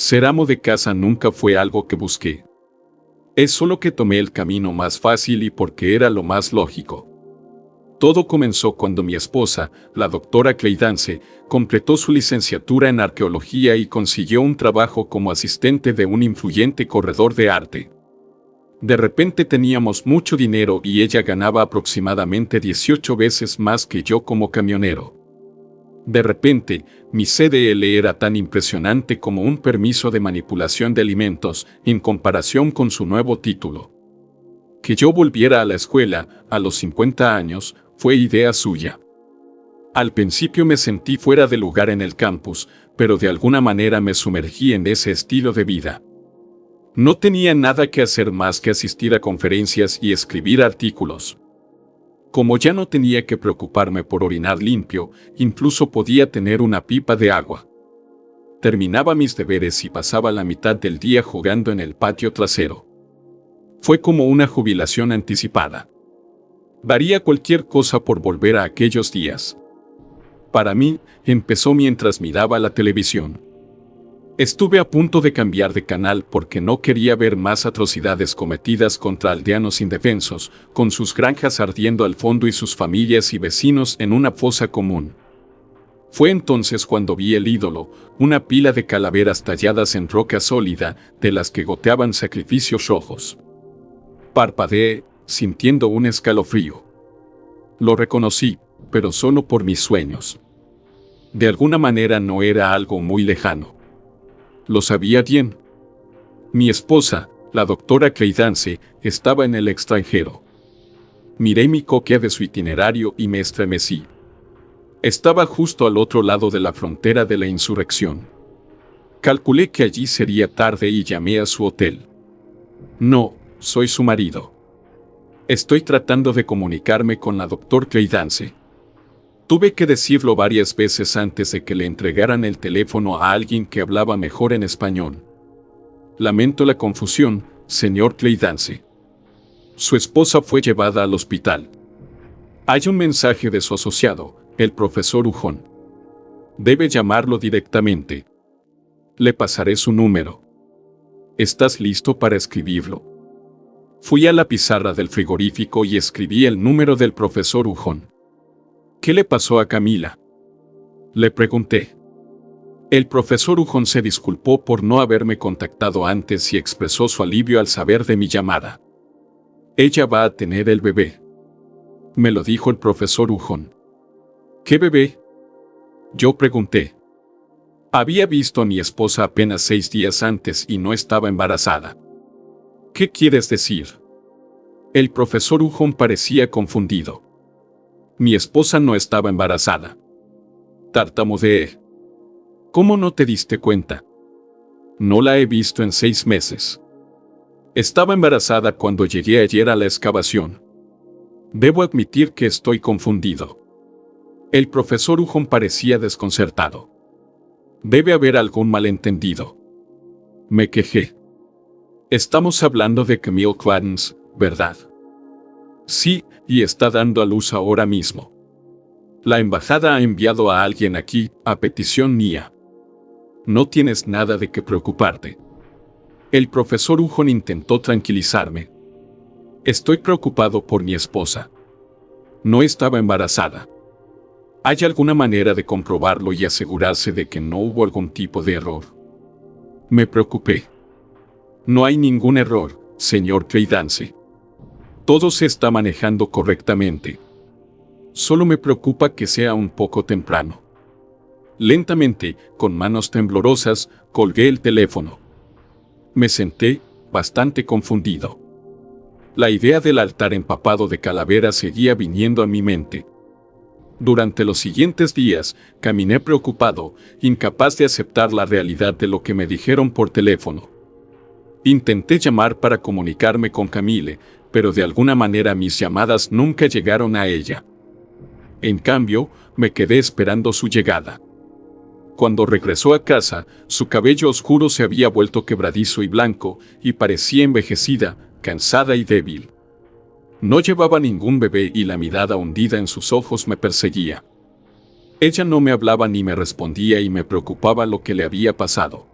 Ser amo de casa nunca fue algo que busqué. Es solo que tomé el camino más fácil y porque era lo más lógico. Todo comenzó cuando mi esposa, la doctora Cleidance, completó su licenciatura en arqueología y consiguió un trabajo como asistente de un influyente corredor de arte. De repente teníamos mucho dinero y ella ganaba aproximadamente 18 veces más que yo como camionero. De repente, mi CDL era tan impresionante como un permiso de manipulación de alimentos en comparación con su nuevo título. Que yo volviera a la escuela, a los 50 años, fue idea suya. Al principio me sentí fuera de lugar en el campus, pero de alguna manera me sumergí en ese estilo de vida. No tenía nada que hacer más que asistir a conferencias y escribir artículos. Como ya no tenía que preocuparme por orinar limpio, incluso podía tener una pipa de agua. Terminaba mis deberes y pasaba la mitad del día jugando en el patio trasero. Fue como una jubilación anticipada. Daría cualquier cosa por volver a aquellos días. Para mí, empezó mientras miraba la televisión. Estuve a punto de cambiar de canal porque no quería ver más atrocidades cometidas contra aldeanos indefensos, con sus granjas ardiendo al fondo y sus familias y vecinos en una fosa común. Fue entonces cuando vi el ídolo, una pila de calaveras talladas en roca sólida, de las que goteaban sacrificios rojos. Parpadeé, sintiendo un escalofrío. Lo reconocí, pero solo por mis sueños. De alguna manera no era algo muy lejano. Lo sabía bien. Mi esposa, la doctora Cleidance, estaba en el extranjero. Miré mi copia de su itinerario y me estremecí. Estaba justo al otro lado de la frontera de la insurrección. Calculé que allí sería tarde y llamé a su hotel. No, soy su marido. Estoy tratando de comunicarme con la doctora Cleidance. Tuve que decirlo varias veces antes de que le entregaran el teléfono a alguien que hablaba mejor en español. Lamento la confusión, señor Cleidance. Su esposa fue llevada al hospital. Hay un mensaje de su asociado, el profesor Ujón. Debe llamarlo directamente. Le pasaré su número. ¿Estás listo para escribirlo? Fui a la pizarra del frigorífico y escribí el número del profesor Ujón. ¿Qué le pasó a Camila?, le pregunté. El profesor Ujón se disculpó por no haberme contactado antes y expresó su alivio al saber de mi llamada. Ella va a tener el bebé, me lo dijo el profesor Ujón. ¿Qué bebé?, yo pregunté. Había visto a mi esposa apenas 6 días antes y no estaba embarazada. ¿Qué quieres decir? El profesor Ujón parecía confundido. Mi esposa no estaba embarazada. Tartamudeé. ¿Cómo no te diste cuenta? No la he visto en 6 meses. Estaba embarazada cuando llegué ayer a la excavación. Debo admitir que estoy confundido. El profesor Ujón parecía desconcertado. Debe haber algún malentendido. Me quejé. Estamos hablando de Camille Cladens, ¿verdad? Sí, y está dando a luz ahora mismo. La embajada ha enviado a alguien aquí, a petición mía. No tienes nada de qué preocuparte. El profesor Ujón intentó tranquilizarme. Estoy preocupado por mi esposa. No estaba embarazada. ¿Hay alguna manera de comprobarlo y asegurarse de que no hubo algún tipo de error? Me preocupé. No hay ningún error, señor Cleidance. Todo se está manejando correctamente. Solo me preocupa que sea un poco temprano. Lentamente, con manos temblorosas, colgué el teléfono. Me senté, bastante confundido. La idea del altar empapado de calaveras seguía viniendo a mi mente. Durante los siguientes días, caminé preocupado, incapaz de aceptar la realidad de lo que me dijeron por teléfono. Intenté llamar para comunicarme con Camille, pero de alguna manera mis llamadas nunca llegaron a ella. En cambio, me quedé esperando su llegada. Cuando regresó a casa, su cabello oscuro se había vuelto quebradizo y blanco, y parecía envejecida, cansada y débil. No llevaba ningún bebé y la mirada hundida en sus ojos me perseguía. Ella no me hablaba ni me respondía y me preocupaba lo que le había pasado.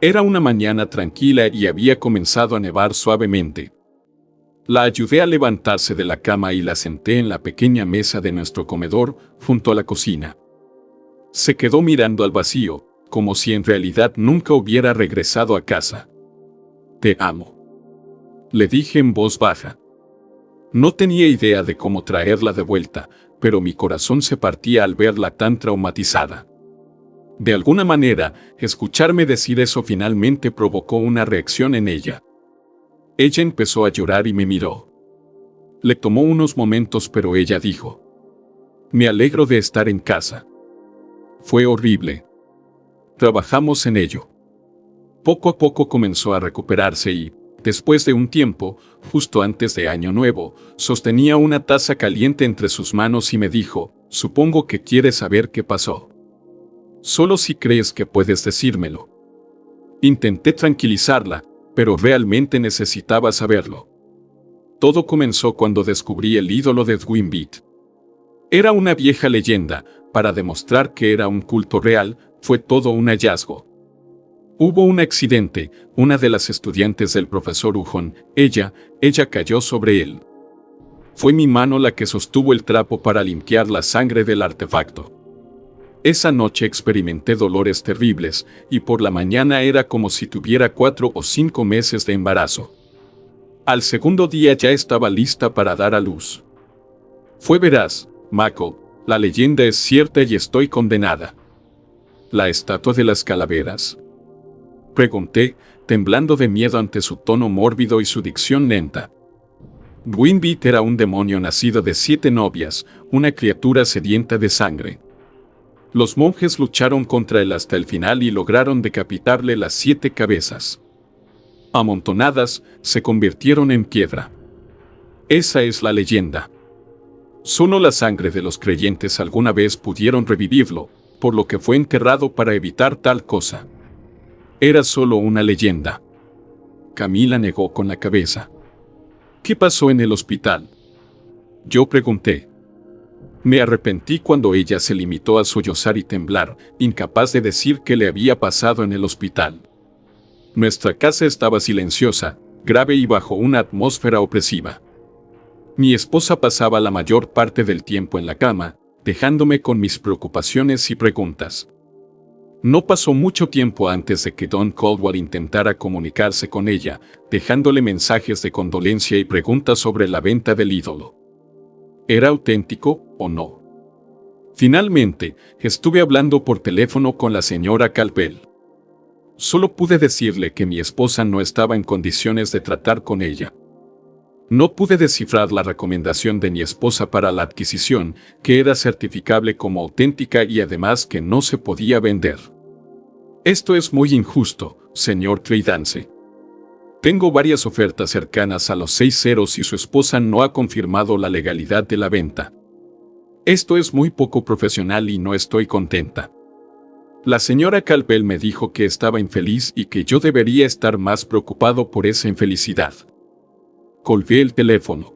Era una mañana tranquila y había comenzado a nevar suavemente. La ayudé a levantarse de la cama y la senté en la pequeña mesa de nuestro comedor, junto a la cocina. Se quedó mirando al vacío, como si en realidad nunca hubiera regresado a casa. «Te amo», le dije en voz baja. No tenía idea de cómo traerla de vuelta, pero mi corazón se partía al verla tan traumatizada. De alguna manera, escucharme decir eso finalmente provocó una reacción en ella. Ella empezó a llorar y me miró. Le tomó unos momentos, pero ella dijo: «Me alegro de estar en casa. Fue horrible. Trabajamos en ello». Poco a poco comenzó a recuperarse y, después de un tiempo, justo antes de Año Nuevo, sostenía una taza caliente entre sus manos y me dijo: «Supongo que quieres saber qué pasó. Solo si crees que puedes decírmelo». Intenté tranquilizarla, pero realmente necesitaba saberlo. Todo comenzó cuando descubrí el ídolo de Dwin Beat. Era una vieja leyenda. Para demostrar que era un culto real, fue todo un hallazgo. Hubo un accidente. Una de las estudiantes del profesor Ujon, ella cayó sobre él. Fue mi mano la que sostuvo el trapo para limpiar la sangre del artefacto. Esa noche experimenté dolores terribles, y por la mañana era como si tuviera 4 o 5 meses de embarazo. Al segundo día ya estaba lista para dar a luz. Fue veraz, Mako, la leyenda es cierta y estoy condenada. ¿La estatua de las calaveras?, pregunté, temblando de miedo ante su tono mórbido y su dicción lenta. Dwin Beat era un demonio nacido de 7 novias, una criatura sedienta de sangre. Los monjes lucharon contra él hasta el final y lograron decapitarle las 7 cabezas. Amontonadas, se convirtieron en piedra. Esa es la leyenda. Solo la sangre de los creyentes alguna vez pudieron revivirlo, por lo que fue enterrado para evitar tal cosa. Era solo una leyenda. Camila negó con la cabeza. ¿Qué pasó en el hospital?, yo pregunté. Me arrepentí cuando ella se limitó a sollozar y temblar, incapaz de decir qué le había pasado en el hospital. Nuestra casa estaba silenciosa, grave y bajo una atmósfera opresiva. Mi esposa pasaba la mayor parte del tiempo en la cama, dejándome con mis preocupaciones y preguntas. No pasó mucho tiempo antes de que Don Caldwell intentara comunicarse con ella, dejándole mensajes de condolencia y preguntas sobre la venta del ídolo. ¿Era auténtico o no? Finalmente, estuve hablando por teléfono con la señora Caldwell. Solo pude decirle que mi esposa no estaba en condiciones de tratar con ella. No pude descifrar la recomendación de mi esposa para la adquisición, que era certificable como auténtica y además que no se podía vender. Esto es muy injusto, señor Creidance. Tengo varias ofertas cercanas a los 6 ceros y su esposa no ha confirmado la legalidad de la venta. Esto es muy poco profesional y no estoy contenta. La señora Caldwell me dijo que estaba infeliz y que yo debería estar más preocupado por esa infelicidad. Colgué el teléfono.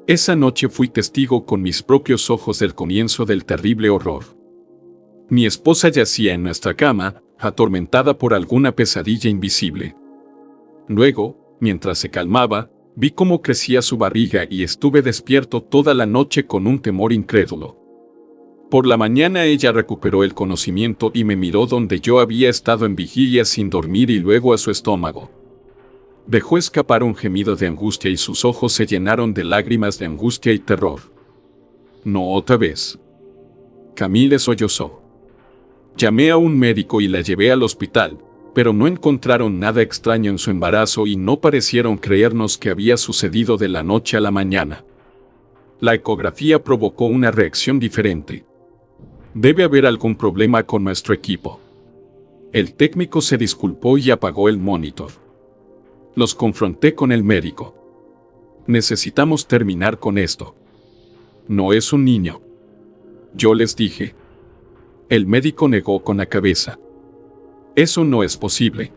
Esa noche fui testigo con mis propios ojos del comienzo del terrible horror. Mi esposa yacía en nuestra cama, atormentada por alguna pesadilla invisible. Luego, mientras se calmaba, vi cómo crecía su barriga y estuve despierto toda la noche con un temor incrédulo. Por la mañana ella recuperó el conocimiento y me miró donde yo había estado en vigilia sin dormir y luego a su estómago. Dejó escapar un gemido de angustia y sus ojos se llenaron de lágrimas de angustia y terror. No otra vez. Camille sollozó. Llamé a un médico y la llevé al hospital, pero no encontraron nada extraño en su embarazo y no parecieron creernos que había sucedido de la noche a la mañana. La ecografía provocó una reacción diferente. Debe haber algún problema con nuestro equipo. El técnico se disculpó y apagó el monitor. Los confronté con el médico. Necesitamos terminar con esto. No es un niño. Yo les dije. El médico negó con la cabeza. Eso no es posible.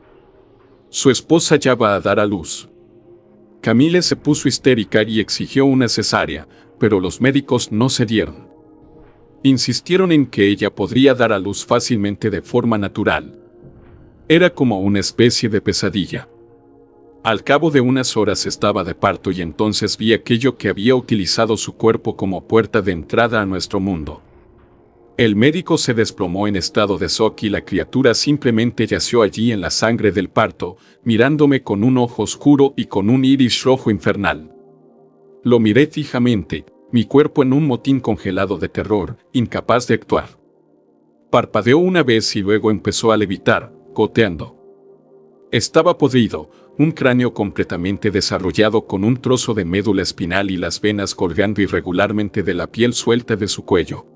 Su esposa ya va a dar a luz. Camille se puso histérica y exigió una cesárea, pero los médicos no cedieron. Insistieron en que ella podría dar a luz fácilmente de forma natural. Era como una especie de pesadilla. Al cabo de unas horas estaba de parto y entonces vi aquello que había utilizado su cuerpo como puerta de entrada a nuestro mundo. El médico se desplomó en estado de shock y la criatura simplemente yació allí en la sangre del parto, mirándome con un ojo oscuro y con un iris rojo infernal. Lo miré fijamente, mi cuerpo en un motín congelado de terror, incapaz de actuar. Parpadeó una vez y luego empezó a levitar, goteando. Estaba podrido, un cráneo completamente desarrollado con un trozo de médula espinal y las venas colgando irregularmente de la piel suelta de su cuello.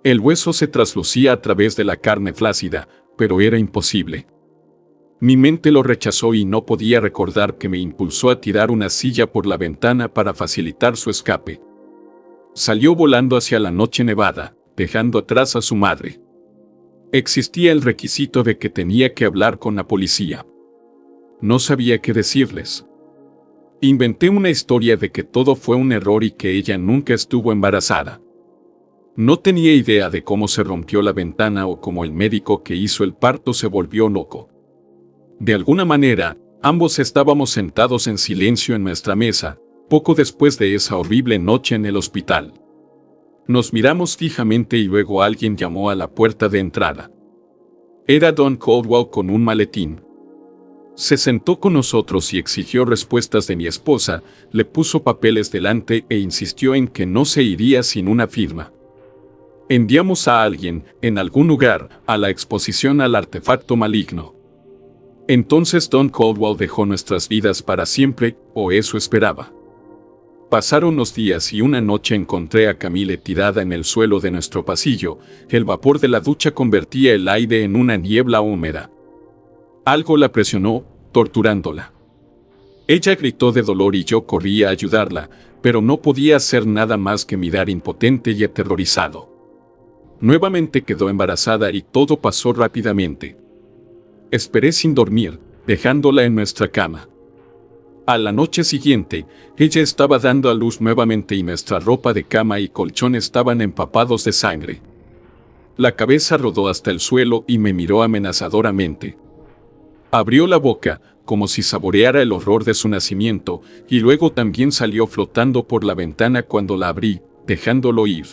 El hueso se traslucía a través de la carne flácida, pero era imposible. Mi mente lo rechazó y no podía recordar que me impulsó a tirar una silla por la ventana para facilitar su escape. Salió volando hacia la noche nevada, dejando atrás a su madre. Existía el requisito de que tenía que hablar con la policía. No sabía qué decirles. Inventé una historia de que todo fue un error y que ella nunca estuvo embarazada. No tenía idea de cómo se rompió la ventana o cómo el médico que hizo el parto se volvió loco. De alguna manera, ambos estábamos sentados en silencio en nuestra mesa, poco después de esa horrible noche en el hospital. Nos miramos fijamente y luego alguien llamó a la puerta de entrada. Era Don Caldwell con un maletín. Se sentó con nosotros y exigió respuestas de mi esposa, le puso papeles delante e insistió en que no se iría sin una firma. Enviamos a alguien, en algún lugar, a la exposición al artefacto maligno. Entonces Don Caldwell dejó nuestras vidas para siempre, o eso esperaba. Pasaron los días y una noche encontré a Camille tirada en el suelo de nuestro pasillo. El vapor de la ducha convertía el aire en una niebla húmeda. Algo la presionó, torturándola. Ella gritó de dolor y yo corrí a ayudarla, pero no podía hacer nada más que mirar impotente y aterrorizado. Nuevamente quedó embarazada y todo pasó rápidamente. Esperé sin dormir, dejándola en nuestra cama. A la noche siguiente, ella estaba dando a luz nuevamente y nuestra ropa de cama y colchón estaban empapados de sangre. La cabeza rodó hasta el suelo y me miró amenazadoramente. Abrió la boca, como si saboreara el horror de su nacimiento, y luego también salió flotando por la ventana cuando la abrí, dejándolo ir.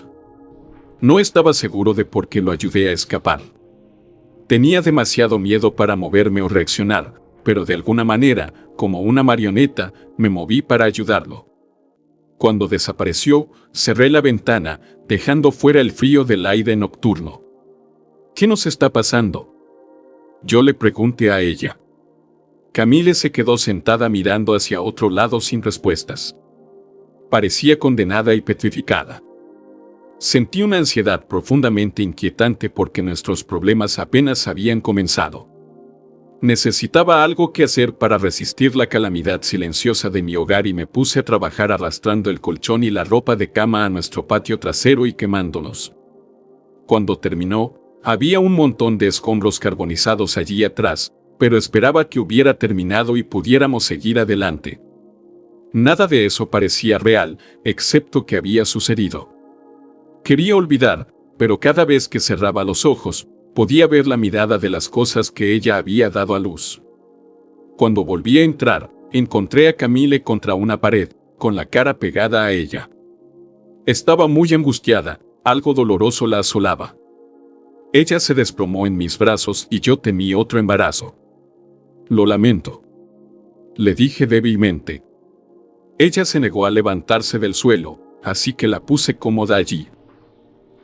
No estaba seguro de por qué lo ayudé a escapar. Tenía demasiado miedo para moverme o reaccionar, pero de alguna manera, como una marioneta, me moví para ayudarlo. Cuando desapareció, cerré la ventana, dejando fuera el frío del aire nocturno. ¿Qué nos está pasando?, yo le pregunté a ella. Camille se quedó sentada mirando hacia otro lado sin respuestas. Parecía condenada y petrificada. Sentí una ansiedad profundamente inquietante porque nuestros problemas apenas habían comenzado. Necesitaba algo que hacer para resistir la calamidad silenciosa de mi hogar y me puse a trabajar arrastrando el colchón y la ropa de cama a nuestro patio trasero y quemándolos. Cuando terminó, había un montón de escombros carbonizados allí atrás, pero esperaba que hubiera terminado y pudiéramos seguir adelante. Nada de eso parecía real, excepto que había sucedido. Quería olvidar, pero cada vez que cerraba los ojos, podía ver la mirada de las cosas que ella había dado a luz. Cuando volví a entrar, encontré a Camille contra una pared, con la cara pegada a ella. Estaba muy angustiada, algo doloroso la asolaba. Ella se desplomó en mis brazos y yo temí otro embarazo. Lo lamento, le dije débilmente. Ella se negó a levantarse del suelo, así que la puse cómoda allí.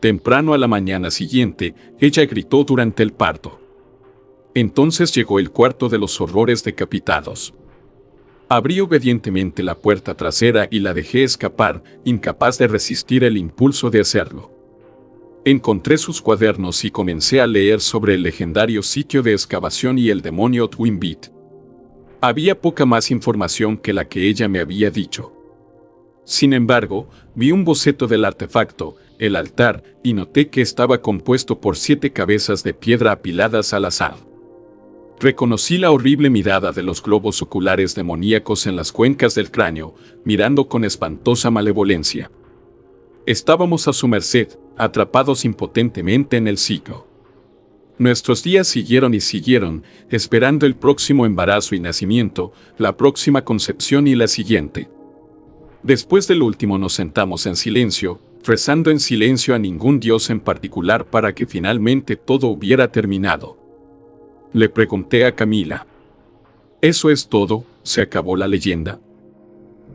Temprano a la mañana siguiente, ella gritó durante el parto. Entonces llegó el cuarto de los horrores decapitados. Abrí obedientemente la puerta trasera y la dejé escapar, incapaz de resistir el impulso de hacerlo. Encontré sus cuadernos y comencé a leer sobre el legendario sitio de excavación y el demonio Twin Beat. Había poca más información que la que ella me había dicho. Sin embargo, vi un boceto del artefacto, el altar, y noté que estaba compuesto por 7 cabezas de piedra apiladas al azar. Reconocí la horrible mirada de los globos oculares demoníacos en las cuencas del cráneo, mirando con espantosa malevolencia. Estábamos a su merced, atrapados impotentemente en el ciclo. Nuestros días siguieron y siguieron, esperando el próximo embarazo y nacimiento, la próxima concepción y la siguiente. Después del último nos sentamos en silencio, rezando en silencio a ningún dios en particular para que finalmente todo hubiera terminado. Le pregunté a Camila. ¿Eso es todo? ¿Se acabó la leyenda?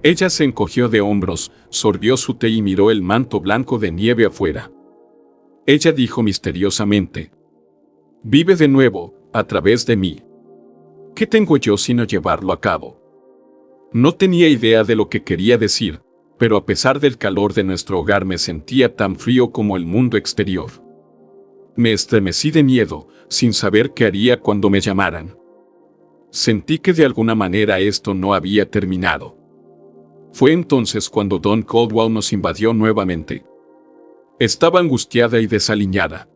Ella se encogió de hombros, sorbió su té y miró el manto blanco de nieve afuera. Ella dijo misteriosamente: vive de nuevo, a través de mí. ¿Qué tengo yo sino llevarlo a cabo? No tenía idea de lo que quería decir, pero a pesar del calor de nuestro hogar me sentía tan frío como el mundo exterior. Me estremecí de miedo, sin saber qué haría cuando me llamaran. Sentí que de alguna manera esto no había terminado. Fue entonces cuando Don Caldwell nos invadió nuevamente. Estaba angustiada y desaliñada.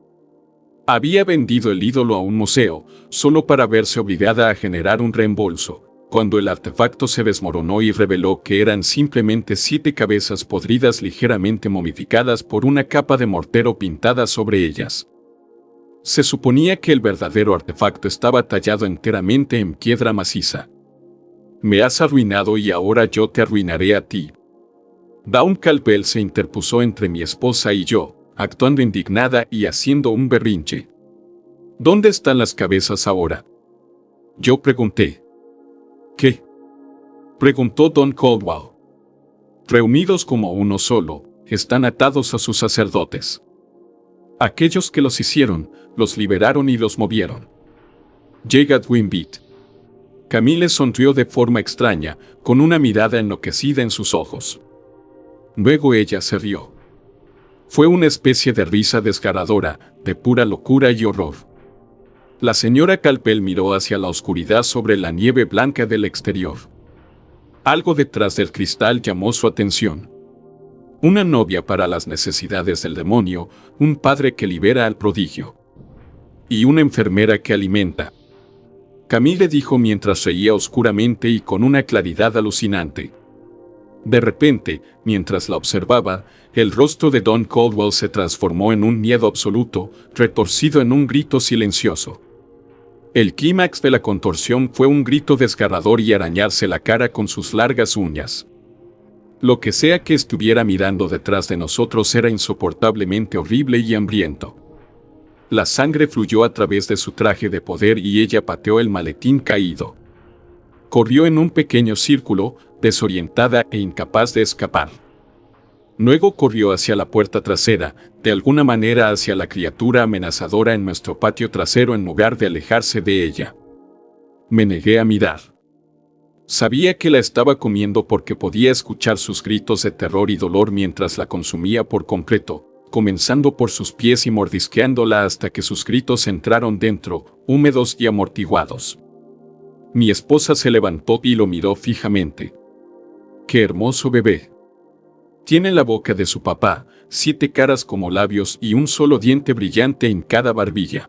Había vendido el ídolo a un museo, solo para verse obligada a generar un reembolso, cuando el artefacto se desmoronó y reveló que eran simplemente 7 cabezas podridas ligeramente momificadas por una capa de mortero pintada sobre ellas. Se suponía que el verdadero artefacto estaba tallado enteramente en piedra maciza. Me has arruinado y ahora yo te arruinaré a ti. Dawn Caldwell se interpuso entre mi esposa y yo, actuando indignada y haciendo un berrinche. ¿Dónde están las cabezas ahora? Yo pregunté. ¿Qué? Preguntó Don Caldwell. Reunidos como uno solo, están atados a sus sacerdotes. Aquellos que los hicieron, los liberaron y los movieron. Llega Dwinbeat. Camille sonrió de forma extraña, con una mirada enloquecida en sus ojos. Luego ella se rió. Fue una especie de risa desgarradora, de pura locura y horror. La señora Caldwell miró hacia la oscuridad sobre la nieve blanca del exterior. Algo detrás del cristal llamó su atención. Una novia para las necesidades del demonio, un padre que libera al prodigio. Y una enfermera que alimenta. Camille dijo mientras reía oscuramente y con una claridad alucinante. De repente, mientras la observaba, el rostro de Don Caldwell se transformó en un miedo absoluto, retorcido en un grito silencioso. El clímax de la contorsión fue un grito desgarrador y arañarse la cara con sus largas uñas. Lo que sea que estuviera mirando detrás de nosotros era insoportablemente horrible y hambriento. La sangre fluyó a través de su traje de poder y ella pateó el maletín caído. Corrió en un pequeño círculo, desorientada e incapaz de escapar. Luego corrió hacia la puerta trasera, de alguna manera hacia la criatura amenazadora en nuestro patio trasero en lugar de alejarse de ella. Me negué a mirar. Sabía que la estaba comiendo porque podía escuchar sus gritos de terror y dolor mientras la consumía por completo, comenzando por sus pies y mordisqueándola hasta que sus gritos entraron dentro, húmedos y amortiguados. Mi esposa se levantó y lo miró fijamente. ¡Qué hermoso bebé! Tiene la boca de su papá, 7 caras como labios y un solo diente brillante en cada barbilla.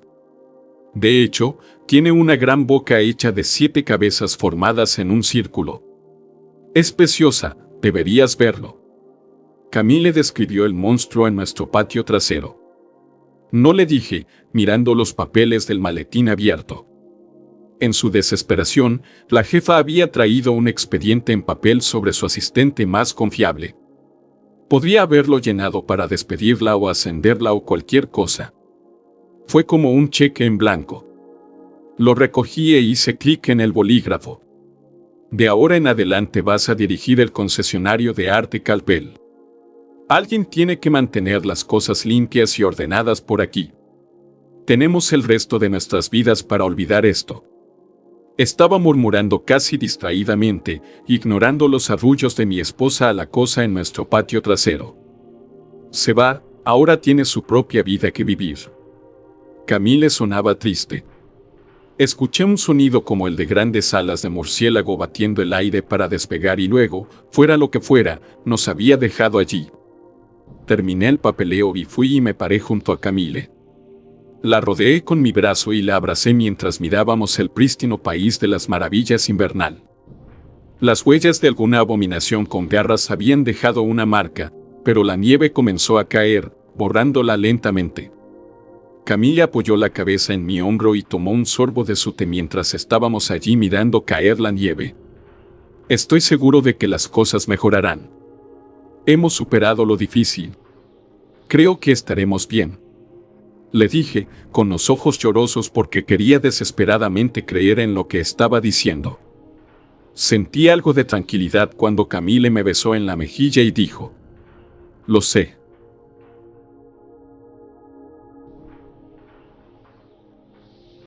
De hecho, tiene una gran boca hecha de 7 cabezas formadas en un círculo. Es preciosa, deberías verlo. Camille describió el monstruo en nuestro patio trasero. No le dije, mirando los papeles del maletín abierto. En su desesperación, la jefa había traído un expediente en papel sobre su asistente más confiable. Podría haberlo llenado para despedirla o ascenderla o cualquier cosa. Fue como un cheque en blanco. Lo recogí e hice clic en el bolígrafo. De ahora en adelante vas a dirigir el concesionario de arte Caldwell. Alguien tiene que mantener las cosas limpias y ordenadas por aquí. Tenemos el resto de nuestras vidas para olvidar esto. Estaba murmurando casi distraídamente, ignorando los arrullos de mi esposa a la cosa en nuestro patio trasero. Se va, ahora tiene su propia vida que vivir. Camille sonaba triste. Escuché un sonido como el de grandes alas de murciélago batiendo el aire para despegar y luego, fuera lo que fuera, nos había dejado allí. Terminé el papeleo y fui y me paré junto a Camille. La rodeé con mi brazo y la abracé mientras mirábamos el prístino país de las maravillas invernal. Las huellas de alguna abominación con garras habían dejado una marca, pero la nieve comenzó a caer, borrándola lentamente. Camille apoyó la cabeza en mi hombro y tomó un sorbo de su té mientras estábamos allí mirando caer la nieve. Estoy seguro de que las cosas mejorarán. Hemos superado lo difícil. Creo que estaremos bien. Le dije, con los ojos llorosos porque quería desesperadamente creer en lo que estaba diciendo. Sentí algo de tranquilidad cuando Camille me besó en la mejilla y dijo: «Lo sé.